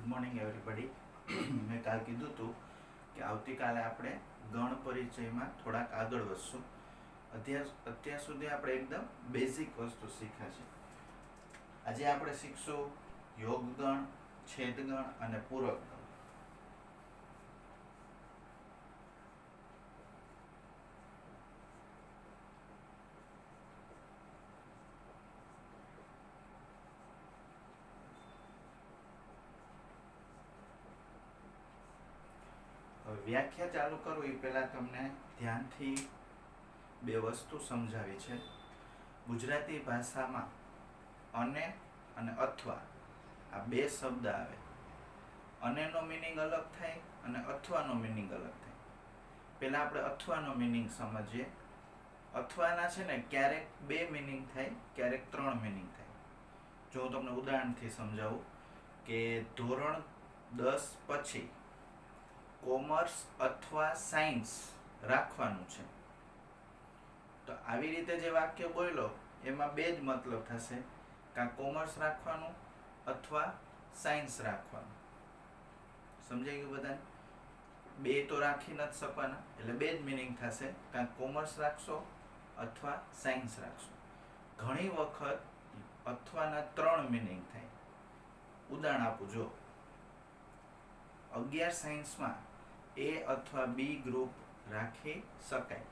Good morning everybody. મેં કાલ કીધું હતું કે આવતીકાલે આપણે ગણ પરિચયમાં થોડાક આગળ વધશું. અત્યાર સુધી આપણે એકદમ બેઝિક વસ્તુ શીખ્યા છે. આજે આપણે શીખશું યોગગણ, છેદગણ અને પૂરક ગણ. વ્યાખ્યા ચાલુ કરું એ પહેલા તમને ધ્યાનથી બે વસ્તુ સમજાવી છે. ગુજરાતી ભાષામાં અને અથવા આ બે શબ્દ આવે. અનેનો મિનિંગ અલગ થાય અને અથવાનો મિનિંગ અલગ થાય. પહેલા આપણે અથવાનો મિનિંગ સમજીએ. અથવાના છે ને ક્યારેક બે મિનિંગ થાય, ક્યારેક ત્રણ મિનિંગ થાય. જો હું તમને ઉદાહરણથી સમજાવું કે ધોરણ 10 પછી કોમર્સ અથવા સાયન્સ રાખવાનું છે, તો આવી રીતે જે વાક્ય બોલ્યો એમાં બે જ મતલબ થશે, કાં કોમર્સ રાખવાનું અથવા સાયન્સ રાખવાનું. સમજાઈ ગયું બધાને? બે તો રાખી નથી શકવાના, એટલે બે જ મિનિંગ થશે, કાં કોમર્સ રાખશો અથવા સાયન્સ રાખશો. ઘણી વખત અથવાના ત્રણ મિનિંગ થાય. ઉદાહરણ આપું, જો 11 સાયન્સમાં A અથવા B ગ્રુપ રાખી શકાય,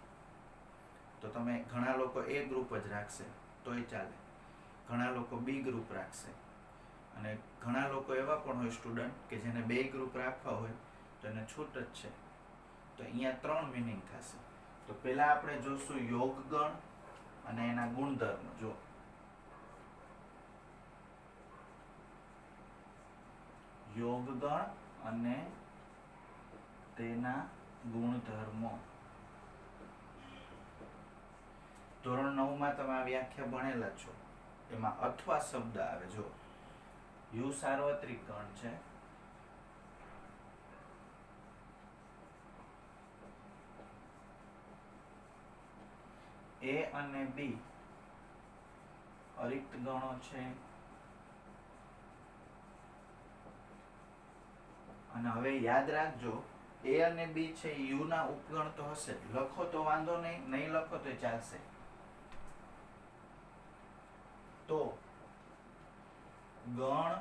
તો તમે ઘણા લોકો A ગ્રુપ જ રાખશે તોય ચાલે, ઘણા લોકો B ગ્રુપ રાખશે, અને ઘણા લોકો એવા પણ હોય સ્ટુડન્ટ કે જેને બે ગ્રુપ રાખવા હોય તો એને છૂટ જ છે. તો અહીંયા ત્રણ મિનિંગ થશે. તો પહેલા આપણે જોશું યોગગણ અને એના ગુણધર્મ. જો યોગગણ અને તેના ગુણધર્મો. ધોરણ 9 માં તમે આ વ્યાખ્યા ભણેલા છો. એમાં અથવા શબ્દ આવે. જો યુ સાર્વત્રિક ગણ છે, A અને B અરિક્ત ગણો છે, અને હવે યાદ રાખજો A અને B છે યુ ના ઉપગણ તો હશે. લખો તો વાંધો નહીં, નહીં લખો તો ચાલશે. તો ગણ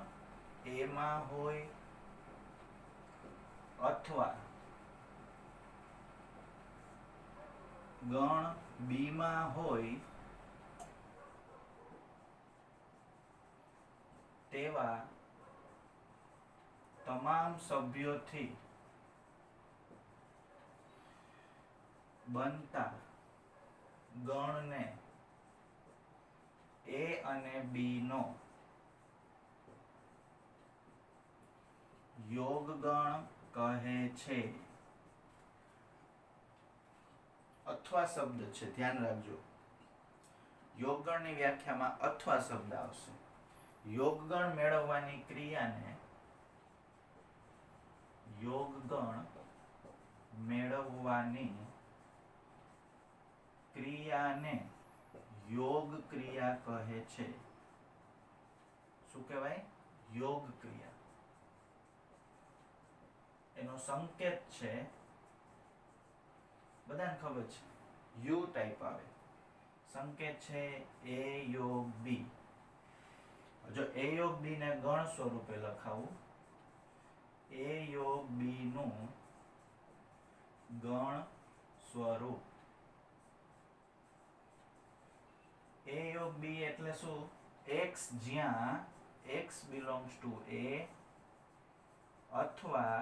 A માં હોય અથવા ગણ B માં હોય તેવા તમામ સભ્યોથી બનતા ગણને A અને B નો યોગગણ કહે છે. અથવા શબ્દ છે, ધ્યાન રાખજો. યોગગણની વ્યાખ્યામાં અથવા શબ્દ આવશે. યોગગણ મેળવવાની ક્રિયાને યોગગણ મેળવવાની ક્રિયાને યોગ ક્રિયા કહે છે. શું કહેવાય? યોગ ક્રિયા. એનો સંકેત છે, બધાને ખબર છે, યુ ટાઈપ આવે. સંકેત છે A યોગ B. જો A યોગ B ને ગણ સ્વરૂપે લખાવું, A યોગ B નું ગણ સ્વરૂપ. A યોગ B એટલે શું? x જ્યાં x belongs to A અથવા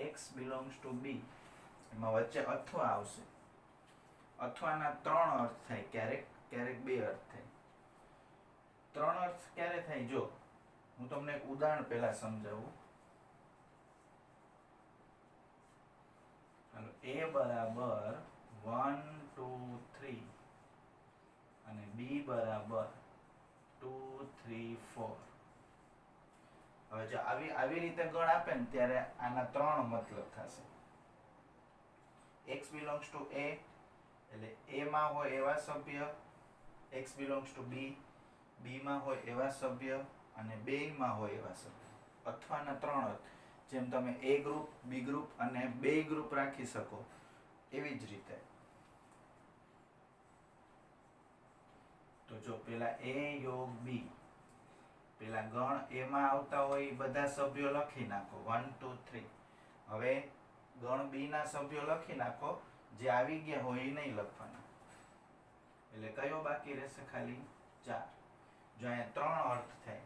x belongs to B. એમાં વચ્ચે અથવા આવશે. અથવાના ત્રણ અર્થ થાય, ક્યારેક બે અર્થ થાય. ત્રણ અર્થ ક્યારે થાય? જો હું તમને એક ઉદાહરણ પહેલા સમજાવું. A બરાબર 1 2 3 અને B બરાબર 2 3 4. હવે જો આવી રીતે ગણ આપે ને ત્યારે આના ત્રણ મતલબ થશે. x belongs to A એટલે A માં હોય એવા સભ્ય, x belongs to B, B માં હોય એવા સભ્ય અને બેયમાં હોય એવા સભ્ય. અથવાના 3 અર્થ. જેમ તમે એ ગ્રુપ, બી ગ્રુપ અને બે ગ્રુપ રાખી શકો એવી જ રીતે. તો જો પેલા એ યોગ બી, પેલા ગણ એમાં આવતા હોય બધા સભ્યો લખી નાખો 1 2 3. હવે ગણ બી ના સભ્યો લખી નાખો, જે આવી ગયા હોય એ નહીં લખવાના. એટલે કયો બાકી રહેશે? ખાલી 4. જો અહીંયા 3 અર્થ થાય.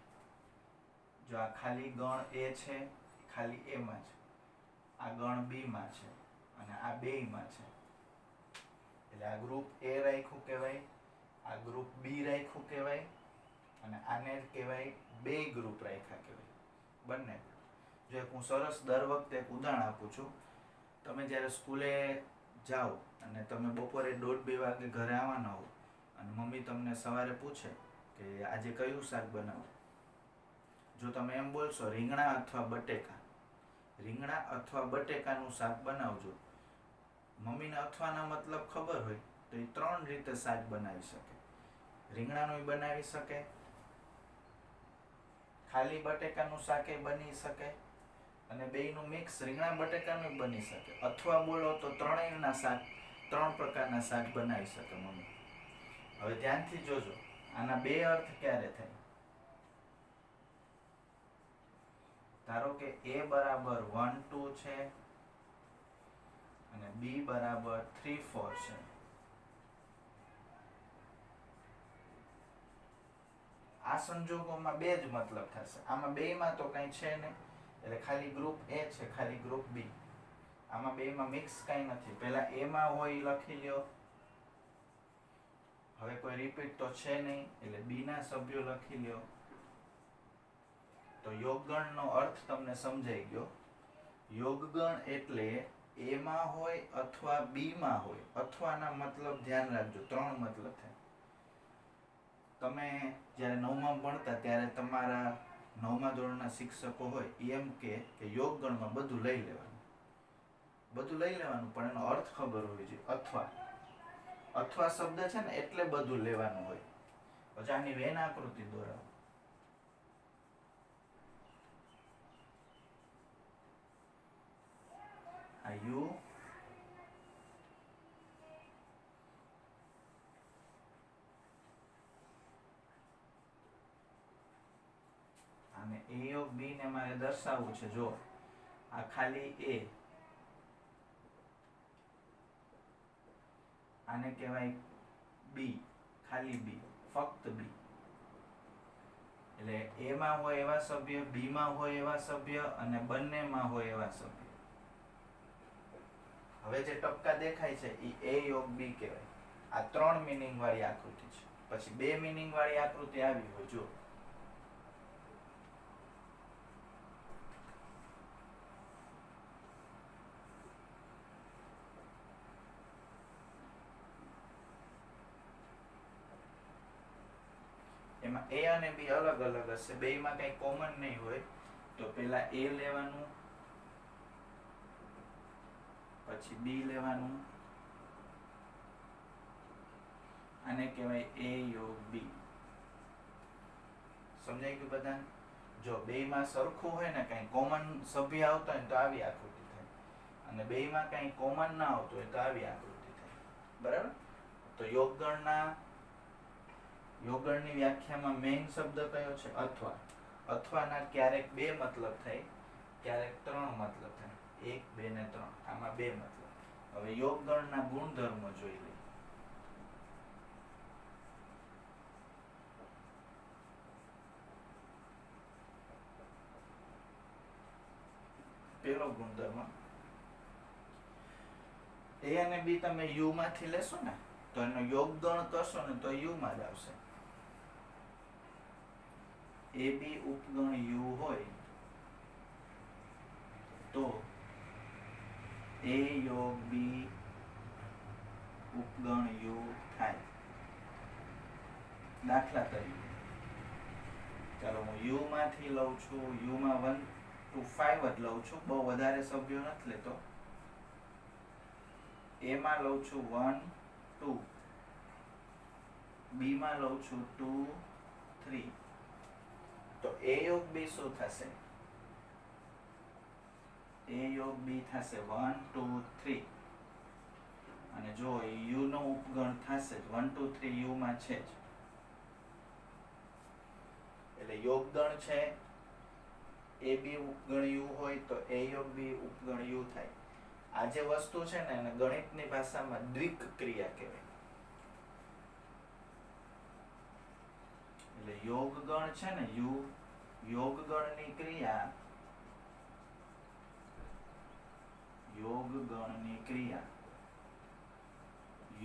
જો આ ખાલી ગણ એ છે, ખાલી એમાં છે, આ ગણ બી માં છે અને આ બે માં છે. એટલે આ ગ્રુપ એ રાખ્યું કહેવાય, આ ગ્રુપ બી રાખ્યું કહેવાય અને આને કહેવાય બે ગ્રુપ રાખ્યા કહેવાય. બંને. જો એક હું સરસ દર વખતે એક ઉદાહરણ આપું છું. તમે જ્યારે સ્કૂલે જાઓ અને તમે બપોરે 1:30-2 વાગે ઘરે આવવાના હો અને મમ્મી તમને સવારે પૂછે કે આજે કયું શાક બનાવો, જો તમે એમ બોલશો રીંગણા અથવા બટેકા, રીંગણા અથવા બટેકાનું શાક બનાવજો, મમ્મીને અથવાના મતલબ ખબર હોય તો એ 3 રીતે શાક બનાવી શકે. રીંગણાનું બનાવી શકે, ખાલી બટેકાનું શાક બની શકે અને બેયનું મિક્સ રીંગણા બટેકાનું બની શકે. અથવા બોલો તો ત્રણેયના શાક, 3 પ્રકારના શાક બનાવી શકે મમ્મી. હવે ધ્યાનથી જોજો, આના 2 અર્થ ક્યારે થાય? ધારો કે a બરાબર 1 2 છે અને b બરાબર 3 4 છે. આ સંજોગોમાં 2 જ મતલબ થશે. આમાં બેયમાં તો કઈ છે નહીં, એટલે ખાલી ગ્રુપ એ છે, ખાલી ગ્રુપ બી. આમાં બેયમાં મિક્સ કઈ નથી. પેલા એ માં હોય લખી લ્યો. હવે કોઈ રિપીટ તો છે નહીં એટલે બી ના સભ્યો લખી લ્યો. તો યોગગણનો અર્થ તમને સમજાઈ ગયો. યોગગણ એટલે એ માં હોય અથવા બી માં હોય. અથવાના મતલબ ધ્યાન રાખજો, 3 મતલબ થાય. તમે જ્યારે 9માં ભણતા ત્યારે તમારા 9મા ધોરણના શિક્ષકો હોય એમ કે યોગગણમાં બધું લઈ લેવાનું, બધું લઈ લેવાનું, પણ એનો અર્થ ખબર હોવી જોઈએ. અથવા, અથવા શબ્દ છે ને એટલે બધું લેવાનું હોય. પછી આની વેન આકૃતિ દોરાવો. આ યુ અને એ યોગ બી ને મારે દર્શાવવું છે. જો આ ખાલી એ, આને કહેવાય બી, ખાલી બી, ફક્ત બી. એટલે એ માં હોય એવા સભ્ય, બી માં હોય એવા સભ્ય અને બંનેમાં હોય એવા સભ્ય. હવે જે ટપકા દેખાય છે એ એ યોગ બી કહેવાય. આ 3 મીનિંગ વાળી આકૃતિ છે. પછી 2 મીનિંગ વાળી આકૃતિ આવી હોય. જો એમાં એ અને બી અલગ અલગ હશે, બેયમાં કઈ કોમન નહીં હોય. તો પેલા એ લેવાનું, પછી બી લેવાનું, આને કહેવાય એ યોગ બી. સમજાઈ ગયું બધાને? જો બેયમાં સરખું હોય ને, કઈ કોમન સભ્ય આવતા હોય તો આવી આકૃતિ થાય, અને બેયમાં કઈ કોમન ના આવતું હોય તો આવી આકૃતિ થાય. બરાબર? તો યોગગણની વ્યાખ્યામાં મેઇન શબ્દ કયો છે? અથવા. અથવાના ક્યારેક 2 મતલબ થાય, ક્યારેક 3 મતલબ થાય. 1 2 ને 3, આમાં 2 મતલબ. હવે યોગગણના ગુણધર્મો જોઈ લઈએ. પેલો ગુણધર્મ, એ અને બી તમે યુ માંથી લેશો ને તો એનો યોગગણ કરશો ને તો યુ માં જ આવશે. એ બી ઉપગણ યુ હોય તો એ યોગ બી ઉપગણ યુ થાય. દાખલા તરીકે ચાલો હું યુ માંથી લઉં છું, યુ માં 1 to 5 જ લઉં છું, બહુ વધારે સભ્યો નથી લેતો. એ માં લઉં છું 1 2, બી માં લઉં છું 2 3. તો એ યોગ બી શું થશે? A યોગ B થશે 1 2 3 અને જો u નો ઉપગણ થશે 1 2 3 u માં છે જ એટલે યોગગણ છે a b ઉપગણ u હોય તો a યોગ b ઉપગણ u થાય. આ જે વસ્તુ છે ને એને ગણિતની ભાષામાં દ્વિક ક્રિયા કહેવાય. એટલે યોગગણ છે ને u યોગગણની ક્રિયા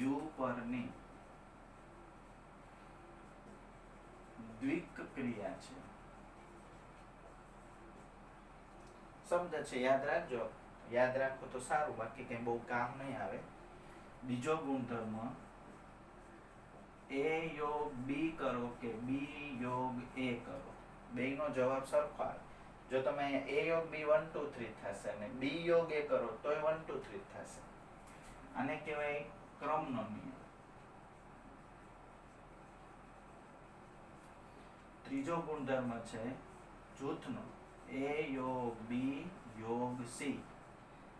u પરની દ્વિક ક્રિયા છે. શબ્દ છે યાદ રાખજો, યાદ રાખો તો સારું, બાકી કઈ બહુ કામ નહીં આવે. બીજો ગુણધર્મ a યોગ b કરો કે b યોગ a કરો, બેયનો જવાબ સરખો આવે. જો તમે અહીંયા a યોગ b 1 2 3 થશે અને b યોગ a કરો તોય 1 2 3 થશે. આને કહેવાય ક્રમનો નિયમ. ત્રીજો ગુણધર્મ છે જૂથનો, a યોગ b યોગ c.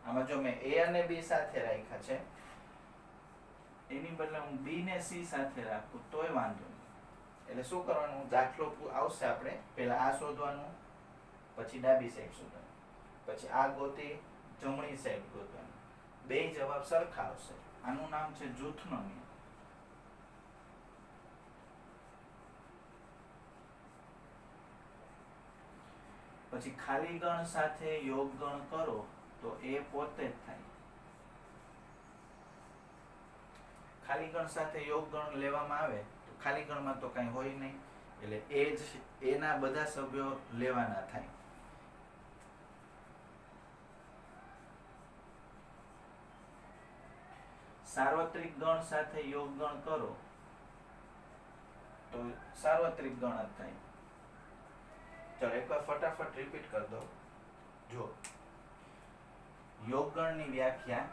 આમાં જો મેં a અને b સાથે રાખ્યા છે, એની બદલે હું b ને c સાથે રાખું તોય વાંધો નહીં. એટલે શું કરવાનું, દાખલો આવશે આપણે પહેલા આ શોધવાનું, પછી ડાબી સાઈડ શોધવાનું, પછી આ ગોતી જમણી સાઈડ ગોતવાનું, બે જવાબ સરખા આવશે. આનું નામ છે જૂથનો નિયમ. પછી ખાલી ગણ સાથે યોગ ગણ કરો તો એ પોતે જ થાય. ખાલી ગણ સાથે યોગ ગણ લેવામાં આવે તો ખાલી ગણમાં તો કઈ હોય નહીં, એટલે એ જ એના બધા સભ્યો લેવાના થાય. સાર્વત્રિક ગણ સાથે યોગ ગણ કરો તો સાર્વત્રિક ગણ જ થાય. ચલો એકવાર ફટાફટ રિપીટ કરી દો. જો યોગ ગણની વ્યાખ્યા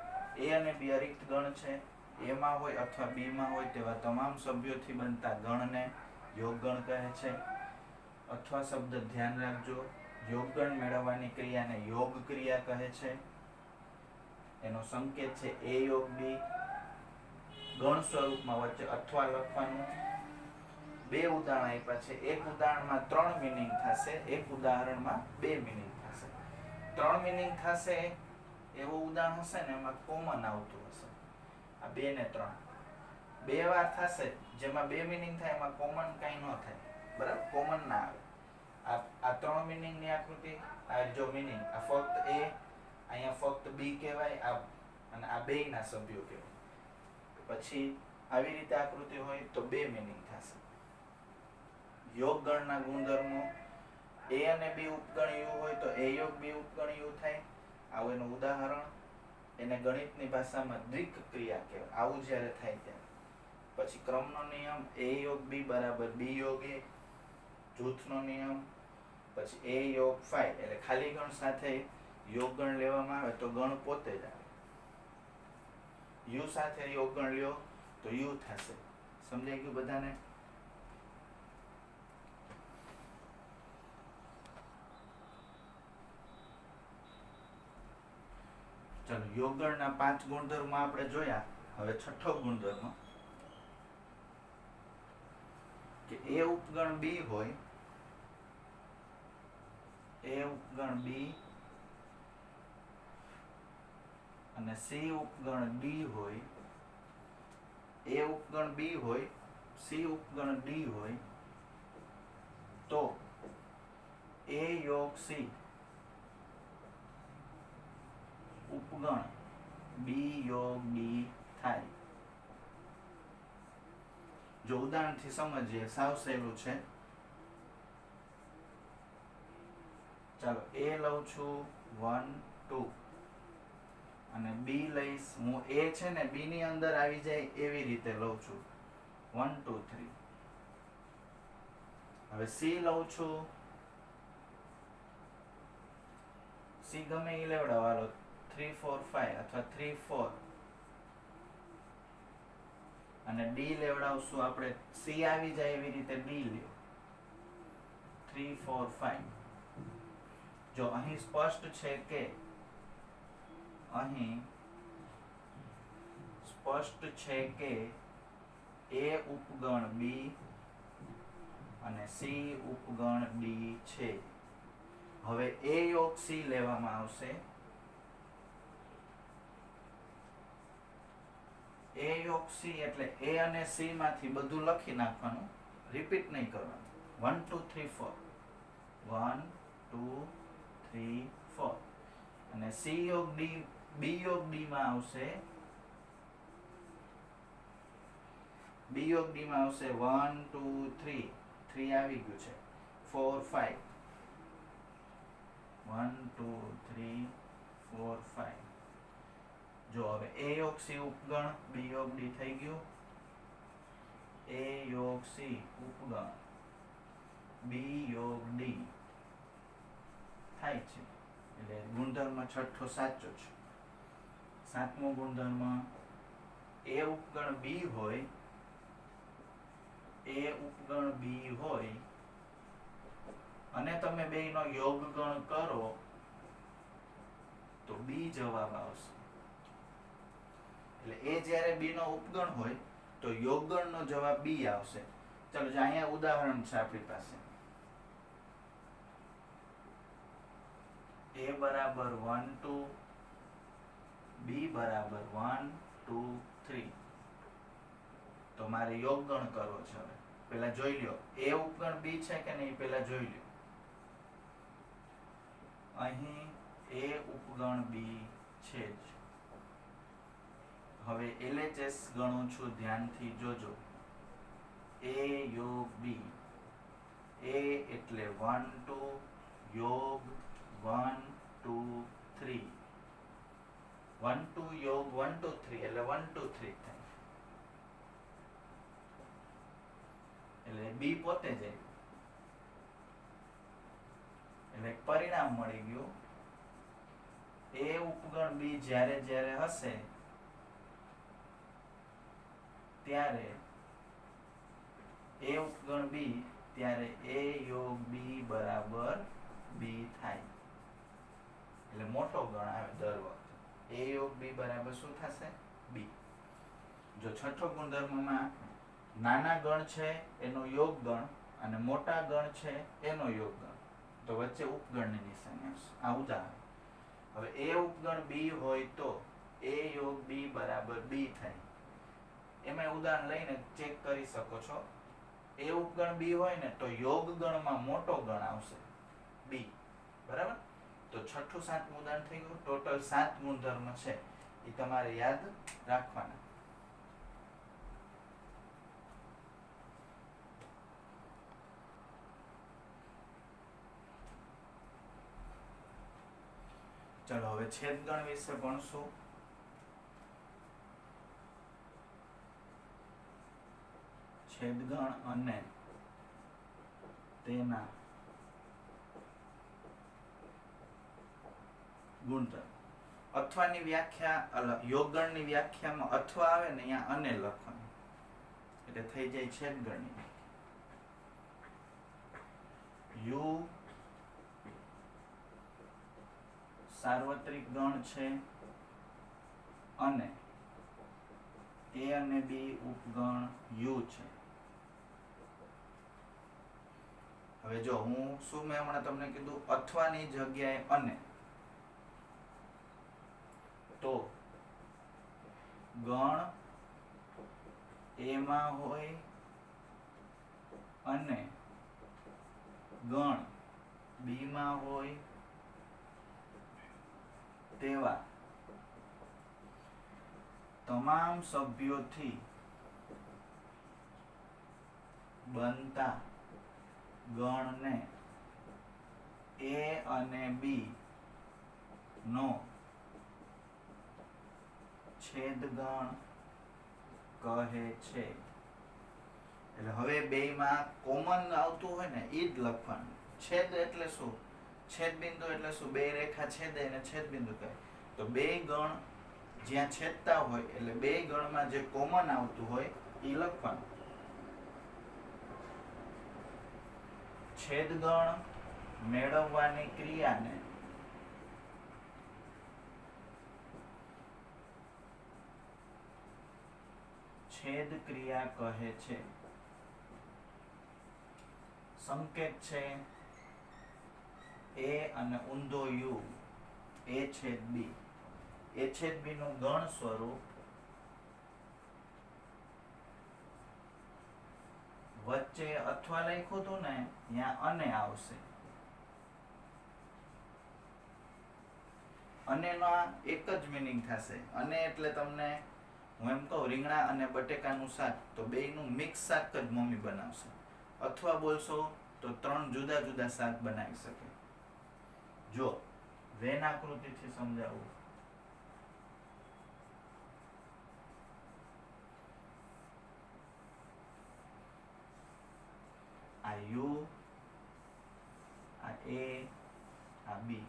a અને b અરિક્ત ગણ છે, a માં હોય અથવા b માં હોય તેવા તમામ સભ્યોથી બનતા ગણને યોગ ગણ કહે છે. અથવા શબ્દ ધ્યાન રાખજો, યોગ ગણ મેળવવાની ક્રિયાને યોગ ક્રિયા કહે છે. એનો સંકેત છે a યોગ b. ગણ સ્વરૂપમાં વચ્ચે અથવા લખવાનું. બે ઉદાહરણ આપ્યા છે, એક ઉદાહરણમાં 3 મીનિંગ થશે, એક ઉદાહરણમાં 2 મીનિંગ થશે. 3 મીનિંગ થશે એવું ઉદાહરણ હશે ને એમાં કોમન આવતું હશે. આ 2 ને 3 બે વાર થશે જેમાં 2 મીનિંગ થાય, એમાં કોમન કઈ ન થાય, બરાબર, કોમન ના આવે. આ 3 મીનિંગ ની આકૃતિ, આ જો મીનિંગ, આ ફક્ત a, અહીંયા ફક્ત b કહેવાય, આ અને આ બે ના સભ્યો કહેવાય. પછી આવી રીતે આકૃતિ હોય તો 2 મીનિંગ થશે. યોગ ગણના ગુણધર્મો, a અને b ઉપગણ u હોય તો a યોગ b ઉપગણ u થાય. આવું એનું ઉદાહરણ. એને ગણિતની ભાષામાં દ્વિક ક્રિયા કહેવાય, આવું જ્યારે થાય ત્યારે. પછી ક્રમનો નિયમ, a યોગ b બરાબર b યોગ a. જૂથનો નિયમ, પછી a યોગ 5, એટલે ખાલી ગણ સાથે યોગ ગણ લેવામાં આવે તો ગણ પોતે જ આવે. u સાથે યોગ ગણ લ્યો તો u થશે. સમજાઈ ગયું બધાને? ચલો યોગગણના 5 ગુણધર્મો આપણે જોયા. હવે છઠ્ઠો ગુણધર્મ કે a ઉપગણ b હોય, a ઉપગણ b અને c ઉપગણ d હોય, a ઉપગણ b હોય, c ઉપગણ d હોય તો a યોગ c ઉપગણ b યોગ d થાય. જો ઉદાહરણથી સમજીએ, સાવ સહેલું છે. ચાલો a લઉં છું 1 2 અને b લઈશ, હું a છે ને b ની અંદર આવી જાય એવી રીતે લઉં છું 1 2 3. હવે c લઉં છું, c ગમે એ લેવડાવો, 3 4 5 અથવા 3 4, અને d લેવડાવશું આપણે, c આવી જાય એવી રીતે d લ્યો 3 4 5. જો અહીં સ્પષ્ટ છે કે અહીં સ્પષ્ટ છે કે એ ઉપગણ બી અને સી ઉપગણ ડી છે. હવે એ યોગ સી લેવામાં આવશે. એ યોગ સી એટલે એ અને સી માંથી બધું લખી નાખવાનું, રિપીટ નહીં કરવાનું. 1 2 3 4 1 2 3 4 અને સી યોગ ડી બી યોગ ડી માં આવશે. બી યોગ ડી માં આવશે 1 2 3 3 આવી ગયું છે. 4 5 1 2 3 4 5. જો હવે એ યોગ સી ઉપગણ બી યોગ ડી થઈ ગયું. એ યોગ સી ઉપગણ બી યોગ ડી થાય છે. એટલે ગુણધર્મ છઠ્ઠો સાચો છે. સાતમો ગુણધર્મ એ ઉપગણ બી હોય, એ ઉપગણ બી હોય અને તમે બેયનો યોગ ગણ કરો તો બી જવાબ આવશે. એટલે એ જ્યારે બી નો ઉપગણ હોય તો યોગગણ નો જવાબ બી આવશે. ચાલો જો અહીંયા ઉદાહરણ છે આપણી પાસે. a બરાબર 1 2 b બરાબર 1 2 3. તો મારે યોગગણ કરવો છે. હવે પેલા જોઈ લ્યો એ ઉપગણ બી છે કે નહીં, પેલા જોઈ લ્યો. અહીં એ ઉપગણ બી છે જ. હવે LHS ગણું છું, ધ્યાનથી જોજો. એ યોગ બી, એ એટલે 1 2 યોગ 1 2 3 1 2 યોગ 1 2 3 એટલે 1 2 3 થાય. એટલે બી પોતે જ એટલે પરિણામ મળી ગયું. એ ઉપગણ બી જ્યારે જ્યારે હશે ત્યારે એ ઉપગણ બી ત્યારે એ યોગ બી બરાબર બી થાય. એટલે મોટો ગણ આવે દર વખતે. એ યોગ બી બરાબર શું થશે? બી. જો છઠ્ઠો ગુણધર્મમાં નાના ગણ છે એનો યોગ ગણ અને મોટા ગણ છે એનો યોગ ગણ, તો વચ્ચે ઉપગણની નિશાની આવશે. આ ઉદાહરણ. હવે એ ઉપગણ બી હોય તો એ યોગ બી બરાબર બી થાય. એમાં ઉદાહરણ લઈને ચેક કરી શકો છો. એ ઉપગણ બી હોય ને તો યોગ ગણમાં મોટો ગણ આવશે બી. બરાબર? તો છઠ્ઠું સાતમું ઉદાહરણ થઈ ગયું. ટોટલ 7 ગુણધર્મ છે એ તમારે યાદ રાખવાના. ચલો હવે છેદગણ વિશે ભણશું. છેદગણ અને તેના ગુણધર્મ. અથવાની વ્યાખ્યા, યોગગણની વ્યાખ્યામાં અથવા આવે ને અહીંયા અને લખવાનું એટલે થઈ જાય છેદગણની. યુ સાર્વત્રિક ગણ છે અને એ અને બી ઉપગણ યુ છે. હવે જો હું શું મેં હમણાં તમને કીધું, અથવાની જગ્યાએ અને, તો ગણ એમાં હોય અને ગણ બી માં હોય તેવા તમામ સભ્યોથી બનતા ગણને એ અને બી નો છેદગણ કહે છે. એટલે હવે બેયમાં કોમન આવતું હોય ને ઈ જ લખવાનું. છેદ એટલે શું? છેદ બિંદુ એટલે શું? બે રેખા છેદે એને છેદ બિંદુ કહે. તો બે ગણ જ્યાં છેદતા હોય એટલે બે ગણમાં જે કોમન આવતું હોય એ લખવાનું. છેદગણ મેળવવાની ક્રિયાને છેદ ક્રિયા કહે છે. સંકેત છે એ અને ઊંધો યુ, એ છેદ બી. એ છેદ બી નું ગણ સ્વરૂપ વચ્ચે અથવા લખ્યું હતું ને ત્યાં અને આવશે. અને નો એક જ મીનિંગ થશે. અને એટલે તમને હું એમ કહું રીંગણા અને બટેકાનું શાક, તો બેયનું મિક્સ શાક જ મમ્મી બનાવશે. અથવા બોલશો તો 3 જુદા જુદા શાક બનાવી શકે. જો વેન આકૃતિથી સમજાવું. આ યુ, આ એ, આ બી,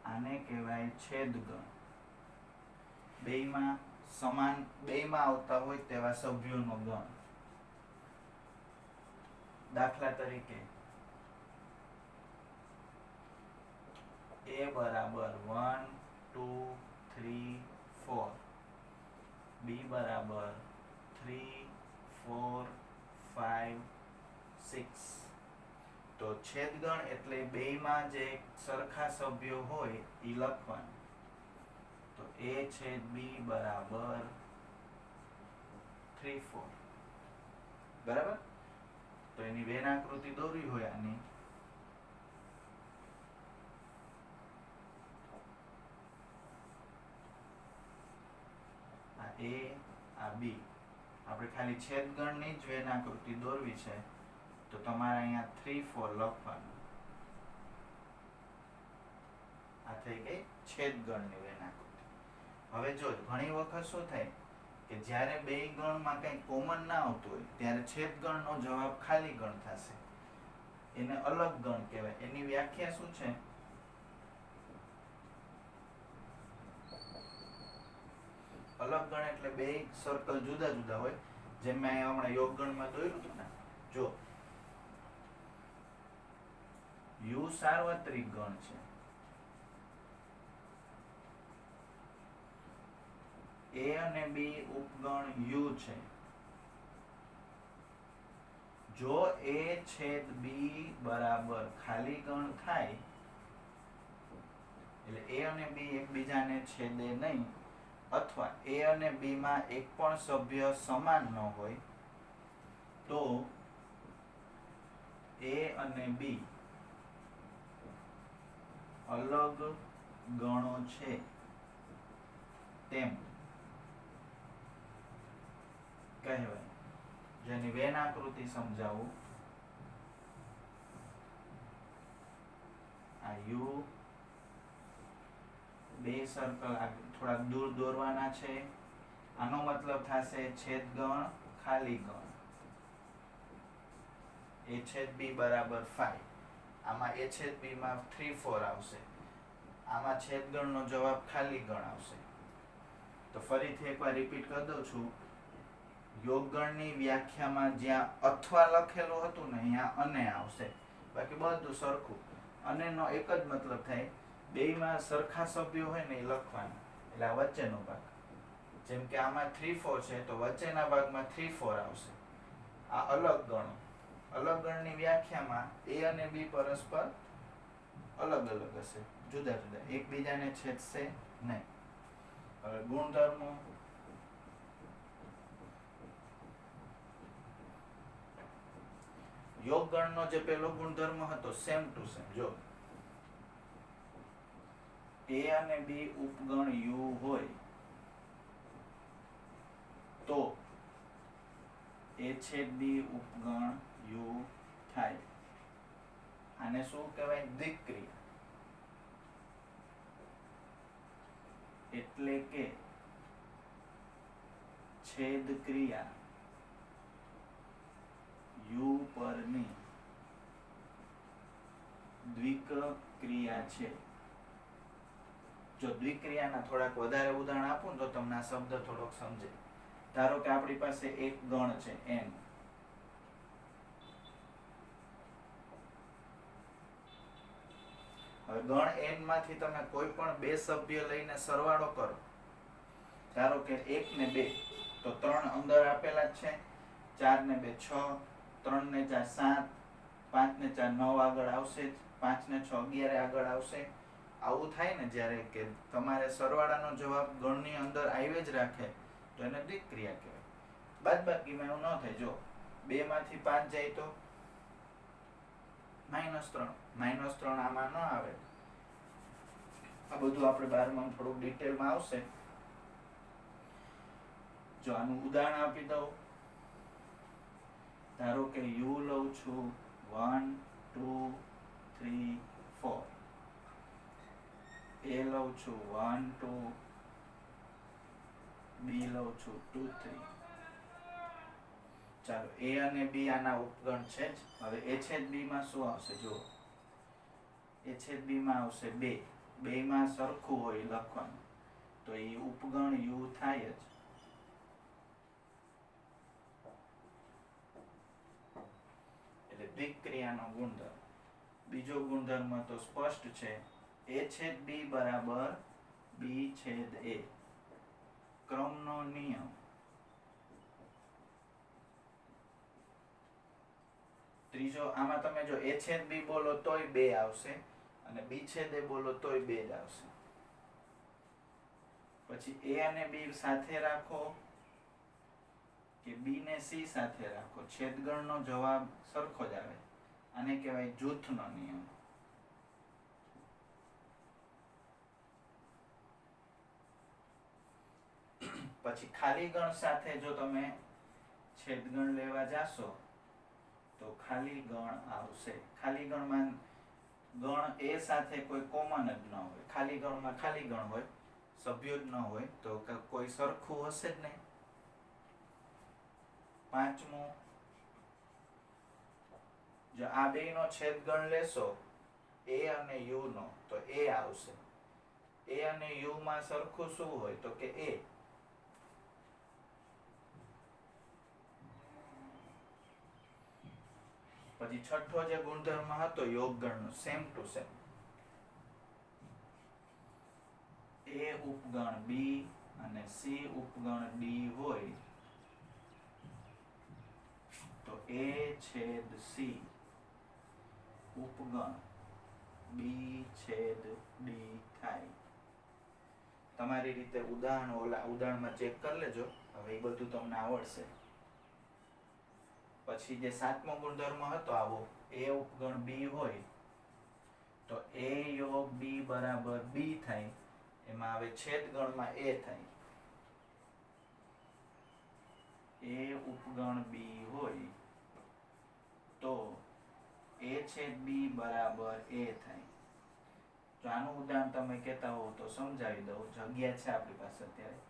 આને કહેવાય છેદગણ. બેયમાં સમાન, બેયમાં આવતા હોય તેવા સભ્યોનો ગણ. દાખલા તરીકે a બરાબર 1 2 3 4, b બરાબર 3 4 5 6. તો છેદગણ એટલે બેયમાં જે સરખા સભ્યો હોય એ લખવાનું. તો a છેદ b બરાબર 3 4. બરાબર. તો એની વેન આકૃતિ દોરવી હોય આની, આ a આ b, આપણે ખાલી છેદગણની જ વેન આકૃતિ દોરવી છે. તો તમારે અહીંયા 3 4 લખવાનું. આ થઈ ગઈ છેદગણની વેન આકૃતિ. હવે જો ઘણી વખત શું થાય કે જ્યારે બે ગણમાં કંઈ કોમન ના આવતું હોય ત્યારે છેદગણનો જવાબ ખાલી ગણ થશે. એને અલગ ગણ કહેવાય. એની વ્યાખ્યા શું છે? અલગ ગણ એટલે બે સર્કલ જુદા જુદા હોય. જેમ મેં હમણાં યોગ ગણમાં દોર્યું હતું ને, જો યુ સાર્વત્રિક ગણ છે, a અને b ઉપગણ u છે. જો a છેદ b બરાબર ખાલી ગણ થાય, એટલે a અને b એકબીજાને છેદે નહીં, અથવા a અને b માં એક પણ સભ્ય સમાન ન હોય, તો a અને b અલગ ગણો છે તેમ કહેવાય. જેની વેન આકૃતિ સમજાવું. આ યુ, બે સર્કલ થોડાક દૂર દોરવાના છે. આનો મતલબ થશે છેદગણ ખાલી ગણ. a છેદ b બરાબર 5. આમાં a છેદ b માં 3 4 આવશે. આમાં છેદગણનો જવાબ ખાલી ગણ આવશે. તો ફરીથી એકવાર રિપીટ કરી દઉં છું. યોગગણની વ્યાખ્યામાં જ્યાં અથવા લખેલું હતું ને અહીંયા અને આવશે. બાકી બધું સરખું. અને નો એક જ મતલબ થાય બેયમાં સરખા સભ્યો હોય ને એ લખવાના. એટલે આ વચ્ચેનો ભાગ. જેમ કે આમાં 3 4 છે તો વચ્ચેના ભાગમાં 3 4 આવશે. આ અલગ ગણો. અલગ ગણની વ્યાખ્યામાં a અને b પરસ્પર અલગ અલગ હશે, જુદા જુદા, એકબીજાને છેદશે નહીં. હવે ગુણધર્મો. યોગગણનો જે પેલો ગુણધર્મ હતો સેમ ટુ સેમ. જો a અને b ઉપગણ u હોય તો a છેદ b ઉપગણ u થાય. આને શું કહેવાય? દ્વિક્રિયા. એટલે કે છેદ ક્રિયા u પરની દ્વિક ક્રિયા છે. જો દ્વિક્રિયાના થોડાક વધારે ઉદાહરણ આપું તો તમને આ શબ્દ થોડોક સમજે. ધારો કે આપણી પાસે એક ગણ છે n. હવે ગણ n માંથી તમે કોઈ પણ બે સભ્ય લઈને સરવાળો કરો ધારો કે 1 ને 2 તો 3 અંદર આપેલા જ છે, 4 ને 2 6, 3 ને 4 7, 5 ને 4 9 આગળ આવશે જ, 5 ને 6 11 આગળ આવશે. આવું થાય ને જ્યારે કે તમારે સરવાળાનો જવાબ ગણની અંદર આવી જ રાખે તો એને દ્વિક ક્રિયા કહેવાય. બાદબાકીમાં એવું ન થાય. જો 2 માંથી 5 જાય તો -3 -3 આમાં ન આવે. આ બધું આપણે 12માં થોડુંક ડિટેલમાં આવશે. જો આનું ઉદાહરણ આપી દઉં. ધારો કે u લઉં છું 1 2 3 4, a લઉં છું 1 2, b લઉં છું 2 3. ચાલો a અને b આના ઉપગણ છે જ. હવે a છેદ b માં શું આવશે? જો a છેદ b માં આવશે 2. 2 માં સરખું હોય લખવાનું તો એ ઉપગણ u થાય જ. એટલે દ્વિક ક્રિયાનો ગુણધર્મ. બીજો ગુણધર્મ તો સ્પષ્ટ છે. a છેદ b બરાબર b છેદ a. ક્રમનો નિયમ. ત્રીજો, આમાં તમે જો a છેદ b બોલો તોય 2 આવશે અને b છેદ a બોલો તોય 2 જ આવશે. પછી a અને b સાથે રાખો કે b ને c સાથે રાખો, છેદગણનો જવાબ સરખો જ આવે. આને કહેવાય જૂથનો નિયમ. પછી ખાલી ગણ સાથે જો તમે છેદગણ લેવા જાશો તો ખાલી ગણ આવશે. ખાલી ગણમાં ગણ a સાથે કોઈ કોમન જ ન હોય. ખાલી ગણમાં ખાલી ગણ હોય, સભ્યો જ ન હોય તો કોઈ સરખું હશે જ નહીં. પાંચમું, જો આ બેયનો છેદગણ લેશો a અને u નો તો a આવશે. a અને u માં સરખું શું હોય? તો કે a. પછી છઠ્ઠો જે ગુણધર્મ હતો યોગગણનો, સેમ ટુ સેમ. a ઉપગણ b અને c ઉપગણ d હોય તો a છેદ c ઉપગણ b છેદ d થાય. તમારી રીતે ઉદાહરણમાં ચેક કરી લેજો. હવે એ બધું તમને આવડશે. પછી જે સાતમો ગુણધર્મ હતો આવો, a ઉપગણ b હોય તો a યોગ b બરાબર b થાય. એમાં હવે છેદગણમાં a થાય. a ઉપગણ b હોય તો a છેદ b બરાબર a થાય. જો આનું ઉદાહરણ તમે કહેતા હોવ તો સમજાવી દઉં. જગ્યા છે આપણી પાસે અત્યારે.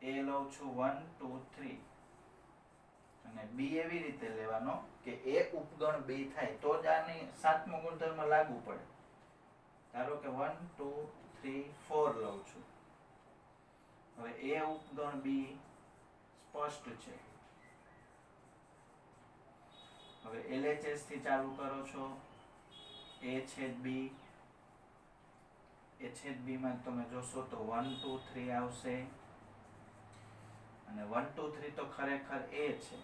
a લઉં છું 1 2 3 અને b એવી રીતે લેવાનો કે a ઉપગણ b થાય તો જ આની સાતમો ગુણધર્મ લાગુ પડે. ધારો કે 1 2 3 4 લઉં છું. હવે a ઉપગણ b સ્પષ્ટ છે. હવે LHS થી ચાલુ કરો છો. a છેદ b, a છેદ b માં તમે જોશો તો 1 2 3 આવશે અને 1 2 3 તો ખરેખર a છે.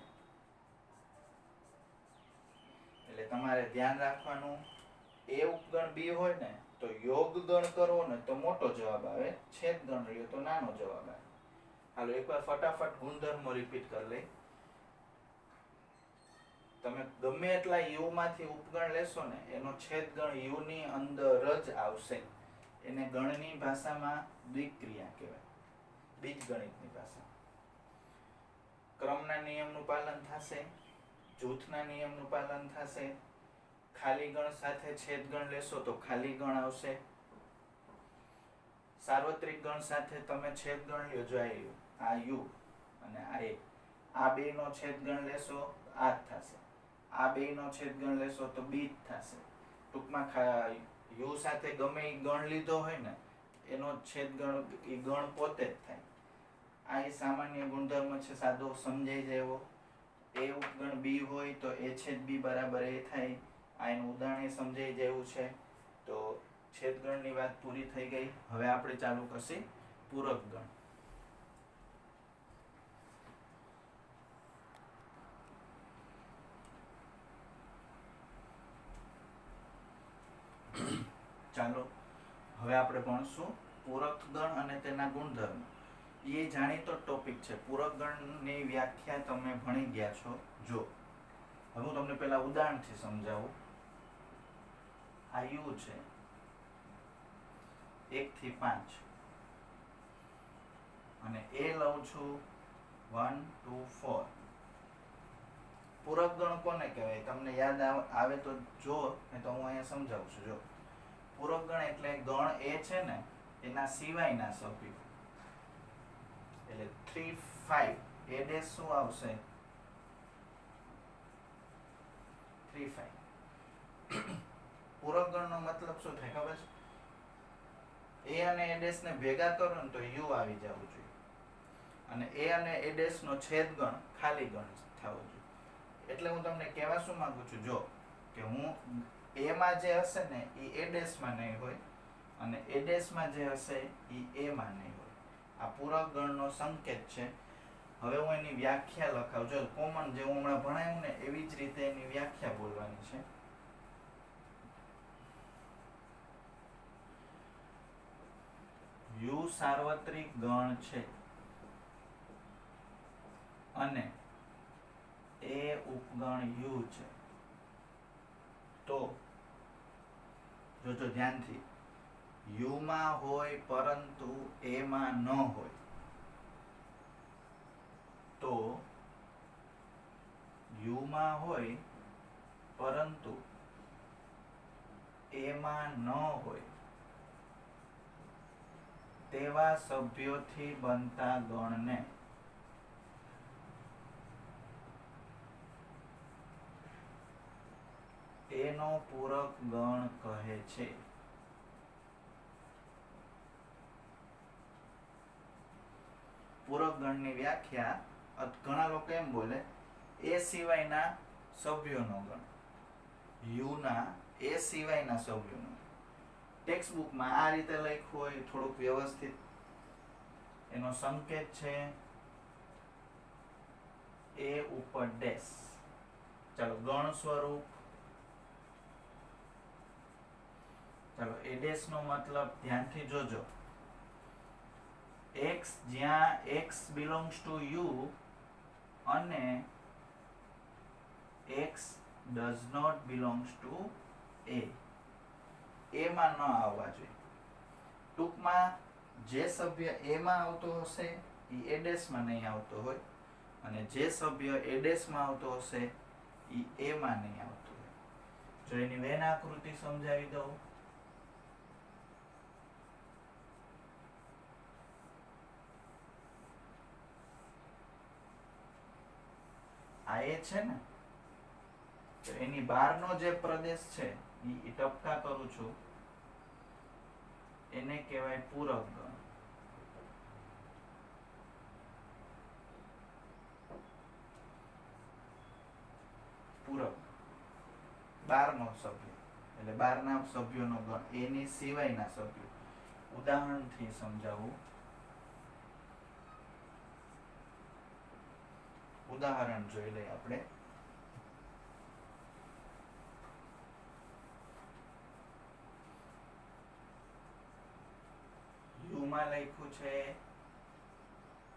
એટલે તમારે ધ્યાન રાખવાનું, a ઉપગણ b હોય ને તો યોગ ગણ કરો ને તો મોટો જવાબ આવે, છેદ ગણ રહ્યો તો નાનો જવાબ આવે. હાલો એકવાર ફટાફટ ગુણધર્મો રિપીટ કરી લઈ. તમે ગમે એટલા u માંથી ઉપગણ લેશો ને એનો છેદગણ u ની અંદર જ આવશે. એને ગણની ભાષામાં દ્વિક ક્રિયા કહેવાય, બીજગણિતની ભાષામાં. ક્રમના નિયમનું પાલન થશે, જૂથના નિયમનું પાલન થશે. ખાલી ગણ સાથે છેદગણ લેશો તો ખાલી ગણ આવશે. સાર્વત્રિક ગણ સાથે તમે છેદગણ લ્યો, જો આ u અને આ બેયનો છેદગણ લેશો આ જ થશે. આ બેયનો છેદગણ લેશો તો b જ થશે. ટૂંકમાં u સાથે ગમે એ ગણ લીધો હોય ને એનો છેદગણ એ ગણ પોતે જ થાય. આ એ સામાન્ય ગુણધર્મ છે, સાદો સમજાઈ જાય એવો. a ઉપગણ b હોય તો a છેદ b બરાબર a થાય. આ એનું ઉદાહરણ સમજાઈ જાય એવું છે. તો છેદગણની વાત પૂરી થઈ ગઈ. હવે આપણે ચાલુ કરશી પૂરક ગણ. ચાલો હવે આપણે ભણશું પૂરક ગણ અને તેના ગુણધર્મ. એ જાણીતો ટોપિક છે. પૂરક ગણની વ્યાખ્યા તમે ભણી ગયા છો. જો હવે હું તમને પહેલા ઉદાહરણથી સમજાવું. આ યુ છે 1 થી 5 અને એ લઉં છું 1 2 4. પૂરક ગણ કોને કહેવાય? તમને યાદ આવે તો જો, નહીં તો હું અહીંયા સમજાવું છું. જો પૂરક ગણ એટલે ગણ એ છે ને એના સિવાયના સભ્યો. એટલે 3 5 એ ડેશ શું આવશે? 3 5. પૂરક ગણનો મતલબ શું થાય ખબર છે? એ અને એ ડેશ ને ભેગા કરો ને તો યુ આવી જવું જોઈએ, અને એ અને એ ડેશ નો છેદ ગણ ખાલી ગણ થવો જોઈએ. એટલે હું તમને કહેવા શું માંગુ છું, જો કે હું એ માં જે હશે ને એ એ ડેશ માં નહીં હોય, અને એ ડેશ માં જે હશે એ એ માં નહીં હોય. આ પૂરક ગણનો સંકેત છે. હવે હું એની વ્યાખ્યા લખાવું. જો કોમન જે હું હમણાં ભણાવ્યું ને એવી જ રીતે એની વ્યાખ્યા બોલવાની છે. યુ સાર્વત્રિક ગણ છે અને એ ઉપગણ યુ છે, તો જોજો ધ્યાનથી, યુ માં હોય પરંતુ એ માં ન હોય, તો યુ માં હોય પરંતુ એ માં ન હોય તેવા સભ્યોથી બનતા ગણને એનો પૂરક ગણ કહે છે. પૂરક ગણની વ્યાખ્યા ઘણા લોકો એમ બોલે, એ સિવાયના સભ્યોનો ગણ. યુના એ સિવાયના સભ્યોનો. ટેક્સ્ટ બુકમાં આ રીતે લખ્યું હોય થોડુંક વ્યવસ્થિત. એનો સંકેત છે એ ઉપર ડેશ. ચાલો ગણ સ્વરૂપ. ચાલો એ ડેશ નો મતલબ ધ્યાનથી જોજો. x જ્યાં x belongs to u અને x does not belongs to a, એમાં ન આવવા જોઈએ. ટૂંકમાં જે સભ્ય એમાં આવતો હશે એ એ ડેશમાં નહીં આવતો હોય, અને જે સભ્ય એ ડેશમાં આવતો હશે એ એમાં નહીં આવતો હોય. જો એની વેન આકૃતિ સમજાવી દઉં. આ એ છે ને, તો એની બહારનો જે પ્રદેશ છે એ ટપકા કરું છું, એને કહેવાય પૂરક ગણ. પૂરક બહારનો સભ્ય એટલે બહારના સભ્યોનો ગણ, એની સિવાયના સભ્યો. ઉદાહરણથી સમજાવું. ઉદાહરણ જોઈ લઈએ આપણે. યુ માં લખ્યું છે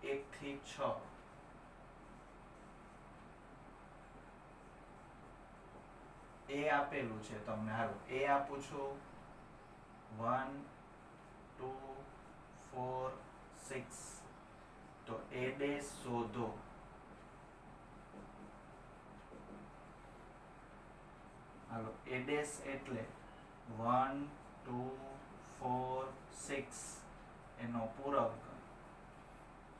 1 થી 6. એ આપેલું છે તમને. હારું, એ આપું છું 1 2 4 6. તો એ ડેશ શોધો. હાલો, એ ડેશ એટલે 1 2 4 6 એનો પૂરક ગણ.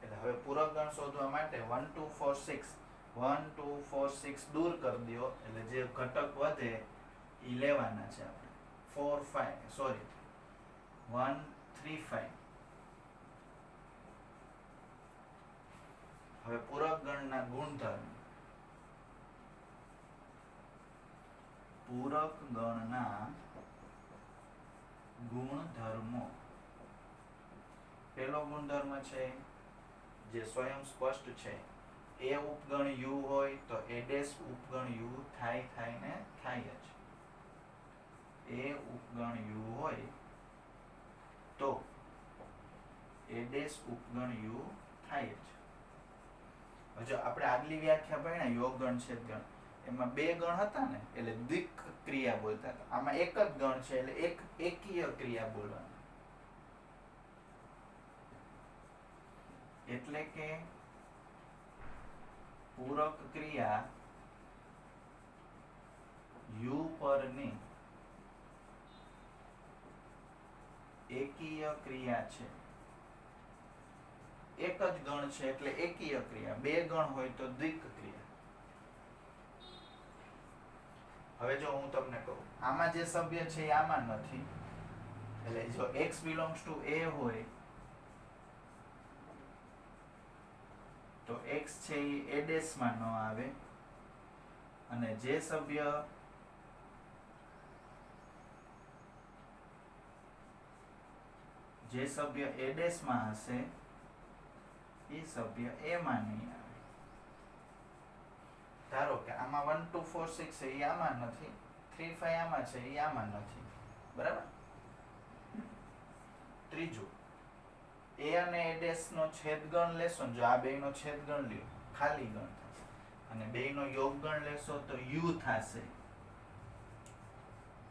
એટલે હવે પૂરક ગણ શોધવા માટે 1 2 4 6 1 2 4 6 દૂર કરી દો, એટલે જે ઘટક વધે એ લેવાના છે આપણે. 4 5 સોરી 1 3 5. હવે પૂરક ગણના ગુણધર્મ. પૂરક ગણના ગુણધર્મો. પહેલો ગુણધર્મ છે જે સ્વયં સ્પષ્ટ છે, એ ઉપગણ યુ હોય તો એ ડેશ ઉપગણ યુ થાય ને થાય જ. એ ઉપગણ યુ હોય તો એ ડેશ ઉપગણ યુ થાય જ. જો આપણે આગલી વ્યાખ્યા ભણ્યા યોગ ગણ છેદ ગણ, એમાં બે ગણ હતા ને એટલે દ્વિક ક્રિયા બોલતા હતા. આમાં એક જ ગણ છે એટલે એકીય ક્રિયા બોલવાની. એટલે કે પૂરક ક્રિયા યુ પરની એકીય ક્રિયા છે. એક જ ગણ છે એટલે એકીય ક્રિયા, બે ગણ હોય તો દ્વિક ક્રિયા. હવે જો હું તમને કહું, આમાં જે સભ્ય છે એ આમાં નથી, એટલે જો x belongs to a હોય તો x છે એ a ડેશ માં ન આવે, અને જે સભ્ય a ડેશ માં હશે એ સભ્ય a માં નહીં આવે. ધારો કે આમાં 1 2 4 6 છે એ આમાં નથી, 3 5 આમાં છે એ આમાં નથી, બરાબર. ત્રીજું, a અને a ડેશ નો છેદગણ લેશો, જો આ બે નો છેદગણ લ્યો ખાલી ગણ થશે, અને બે નો યોગગણ લેશો તો u થશે.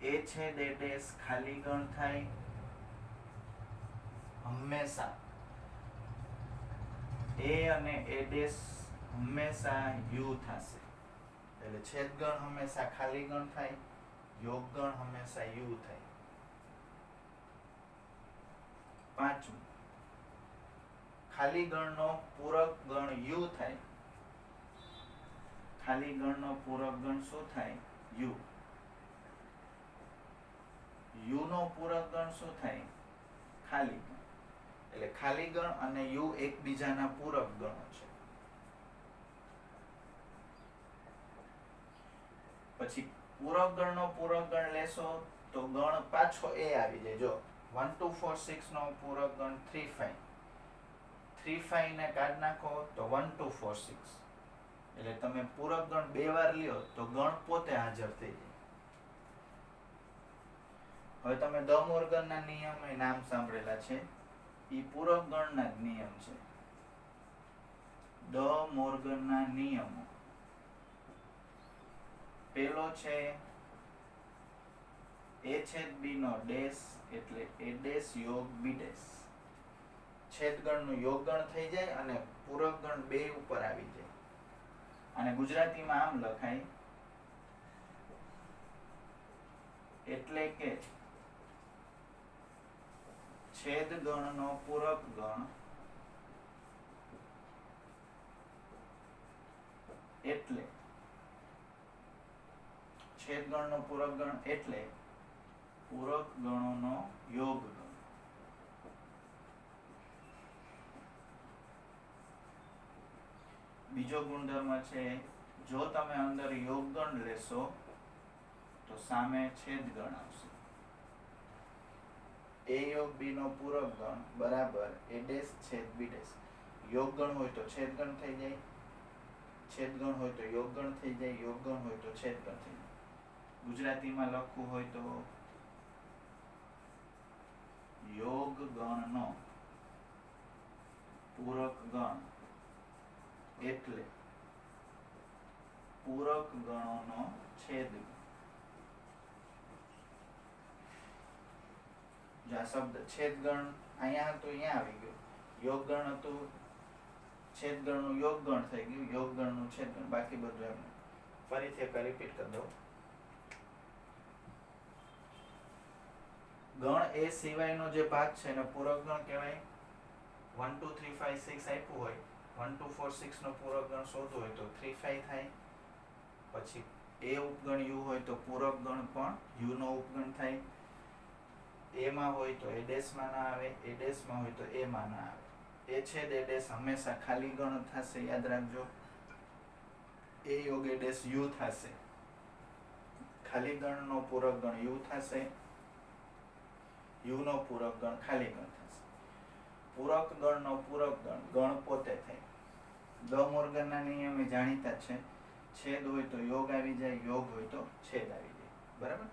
a છેદ a ડેશ ખાલી ગણ થાય હંમેશા. a અને a ડેશ હંમેશા u થશે, એટલે છેદગણ હંમેશા ખાલી ગણ થાય, યોગગણ હંમેશા u થાય. પાંચમું, ખાલી ગણનો પૂરક ગણ u થાય. ખાલી ગણનો પૂરક ગણ શું થાય? u. u નો પૂરક ગણ શું થાય? ખાલી ગણ. એટલે ખાલી ગણ અને u એકબીજાના પૂરક ગણો છે. પછી પૂરક ગણનો પૂરક ગણ લેશો તો ગણ પાછો એ આવી જાય. જો 1 2 4 6 નો પૂરક ગણ 3 5, 3 5 ને કાઢ નાખો તો 1 2 4 6, એટલે તમે પૂરક ગણ બે વાર લ્યો તો ગણ પોતે હાજર થઈ જાય. હવે તમે દ મોર્ગનના નિયમ એ નામ સાંભળેલા છે, ઈ પૂરક ગણના જ નિયમ છે. દ મોર્ગનના નિયમો. પેલો છે a છેદ b નો ડેશ એટલે a ડેશ યોગ b ડેશ. છેદગણનું યોગગણ થઈ જાય અને પૂરક ગણ બે ઉપર આવી જાય. અને ગુજરાતીમાં આમ લખાય, એટલે કે છેદગણનો પૂરક ગણ એટલે છેદગણનો પૂરક ગણ એટલે પૂરક ગણોનો યોગ ગણ. બીજો ગુણધર્મ છે, જો તમે અંદર યોગગણ લેશો તો સામે છેદગણ આવશે. a યોગ b નો પૂરક ગણ બરાબર a ડેશ છેદ b ડેશ. યોગગણ હોય તો છેદગણ થઈ જાય, છેદગણ હોય તો યોગગણ થઈ જાય, યોગગણ હોય તો છેદગણ થઈ જાય. ગુજરાતીમાં લખવું હોય તો યોગ ગણનો પૂરક ગણ એટલે પૂરક ગણોનો છેદગણ. જો આ શબ્દ છેદગણ અહીંયા હતું, અહીંયા આવી ગયું. યોગગણ હતું, છેદગણનું યોગગણ થઈ ગયું, યોગગણનું છેદગણ. બાકી બધું એમ. ફરીથી એક રિપીટ કરી દઉં. ગણ એ સિવાયનો જે ભાગ છે એને પૂરક ગણ કહેવાય. 1 2 3 5 6 આપ્યું હોય, 1 2 4 6 નો પૂરક ગણ શોધવો હોય તો 3 5 થાય. પછી a ઉપગણ u હોય તો પૂરક ગણ પણ u નો ઉપગણ થાય. a માં હોય તો a ડેશ માં ના આવે, a ડેશ માં હોય તો a માં ના આવે. a છેદ a ડેશ હંમેશા ખાલી ગણ થશે, યાદ રાખજો. a યોગ a ડેશ u થશે, ખાલી ગણનો પૂરક ગણ u થશે, u નો પૂરક ગણ ખાલી ગણ થશે. પૂરક ગણનો પૂરક ગણ પોતે થાય. દ મોર્ગનના નિયમે જાણીતા છે, છેદ હોય તો યોગ આવી જાય, યોગ હોય તો છેદ આવી જાય. બરાબર.